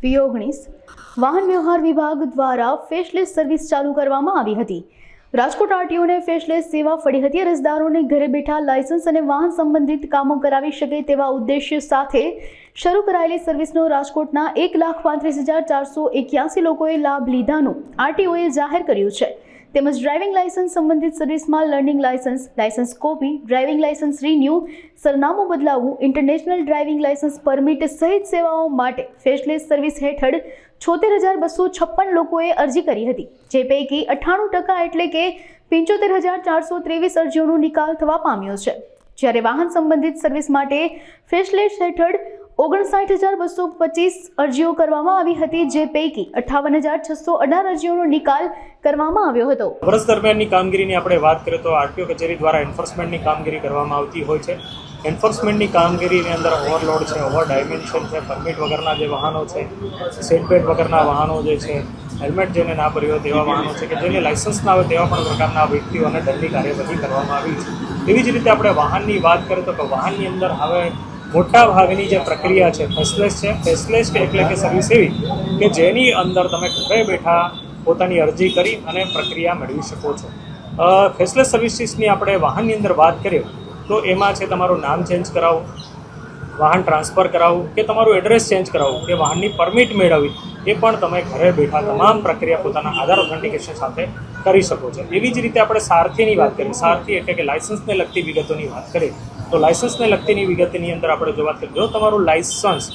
P19 વાહન વ્યવહાર વિભાગ દ્વારા ફેશલેસ સર્વિસ ચાલુ કરવામાં આવી હતી। રાજકોટ આરટીઓને ફેશલેસ સેવા ફળી હતી। અરજદારોને ઘરે બેઠા લાયસન્સ અને વાહન સંબંધિત કામો કરાવી શકે તેવા ઉદ્દેશ્ય સાથે શરૂ કરાયેલી સર્વિસનો રાજકોટના 1,35,481 લોકોએ લાભ લીધાનું આરટીઓએ જાહેર કર્યું છે। તેમજ ડ્રાઇવિંગ લાયસન્સ સંબંધિત સર્વિસમાં learning licence, licence copy, driving licence renew, સરનામું બદલાવવું, ઇન્ટરનેશનલ ડ્રાઇવિંગ લાયસન્સ પરમિટ સહિત સેવાઓ માટે ફેશલેસ સર્વિસ હેઠળ 76,256 લોકોએ અરજી કરી હતી, જે પૈકી 98% એટલે કે 75,423 અરજીઓનો નિકાલ થવા પામ્યો છે। જ્યારે વાહન સંબંધિત સર્વિસ માટે ફેશલેસ હેઠળ 59,225 અરજીઓ કરવામાં આવી હતી, જે પૈકી 58,618 અરજીઓનો નિકાલ કરવામાં આવ્યો હતો। વર્ષ દરમિયાનની કામગીરીની આપણે વાત કરીએ તો આરટીઓ કચેરી દ્વારા એન્ફોર્સમેન્ટની કામગીરી કરવામાં આવતી હોય છે। એન્ફોર્સમેન્ટની કામગીરીની અંદર ઓવરલોડ છે, ઓવર ડાયમેન્શન છે, પરમિટ વગરના જે વાહનો છે, સીટ બેલ્ટ વગરના વાહનો જે છે, હેલ્મેટ જેને ના ભર્યો તેવા વાહનો છે કે જેને લાયસન્સ ના આવે તેવા પણ પ્રકારના વ્યક્તિઓને દંડની કાર્યવાહી કરવામાં આવી છે। એવી જ રીતે આપણે વાહનની વાત કરીએ તો વાહનની અંદર હવે મોટા ભાગની જે પ્રક્રિયા છે ફેશલેસ છે। ફેશલેસ એટલે કે સર્વિસ એવી કે જેની અંદર તમે ઘરે બેઠા પોતાની અરજી કરી અને પ્રક્રિયા મેળવી શકો છો। ફેશલેસ સર્વિસીસની આપણે વાહનની અંદર વાત કરીએ તો એમાં છે તમારું નામ ચેન્જ કરાવવું, વાહન ટ્રાન્સફર કરાવવું કે તમારું એડ્રેસ ચેન્જ કરાવવું કે વાહનની પરમિટ મેળવવી, એ પણ તમે ઘરે બેઠા તમામ પ્રક્રિયા પોતાના આધાર ઓથેન્ટિકેશન સાથે કરી શકો છો। એવી જ રીતે આપણે સારથીની વાત કરીએ, સારથી એટલે કે લાયસન્સને લગતી વિગતોની વાત કરીએ તો લાયસન્સને લગતીની વિગતની અંદર આપણે જો વાત કરીએ, જો તમારું લાયસન્સ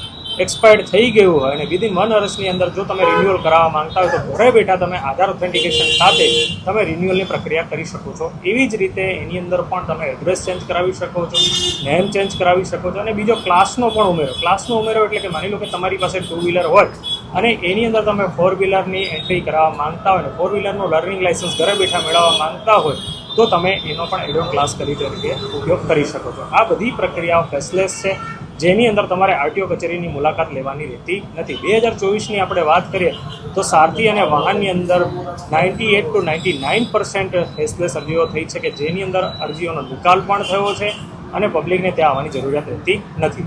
એક્સપાયર્ડ થઈ ગયું હોય અને વિધિન 1 વર્ષની અંદર જો તમે રિન્યુઅલ કરાવવા માંગતા હોય તો ઘરે બેઠા તમે આધાર ઓથેન્ટિકેશન સાથે તમે રિન્યુઅલની પ્રક્રિયા કરી શકો છો। એવી જ રીતે એની અંદર પણ તમે એડ્રેસ ચેન્જ કરાવી શકો છો, નેમ ચેન્જ કરાવી શકો છો અને બીજો ક્લાસનો પણ ઉમેરો। ક્લાસનો ઉમેરો એટલે કે માની લો કે તમારી પાસે 2 વ્હીલર હોય અને એની અંદર તમે 4 વ્હીલરની એન્ટ્રી કરાવવા માંગતા હોય અને 4 વ્હીલરનું લર્નિંગ લાયસન્સ ઘરે બેઠા મેળવવા માંગતા હોય તો તમે એનો પણ એડોન ક્લાસ તરીકે ઉપયોગ કરી શકો છો। આ બધી પ્રક્રિયાઓ ફેશલેસ છે, જેની અંદર તમારે આરટીઓ કચેરીની મુલાકાત લેવાની રહેતી નથી। 2024ની આપણે વાત કરીએ તો સારથી અને વાહનની અંદર 98 to 99% ફેશલેસ અરજીઓ થઈ છે કે જેની અંદર અરજીઓનો નિકાલ પણ થયો છે અને પબ્લિકને ત્યાં આવવાની જરૂરિયાત રહેતી નથી।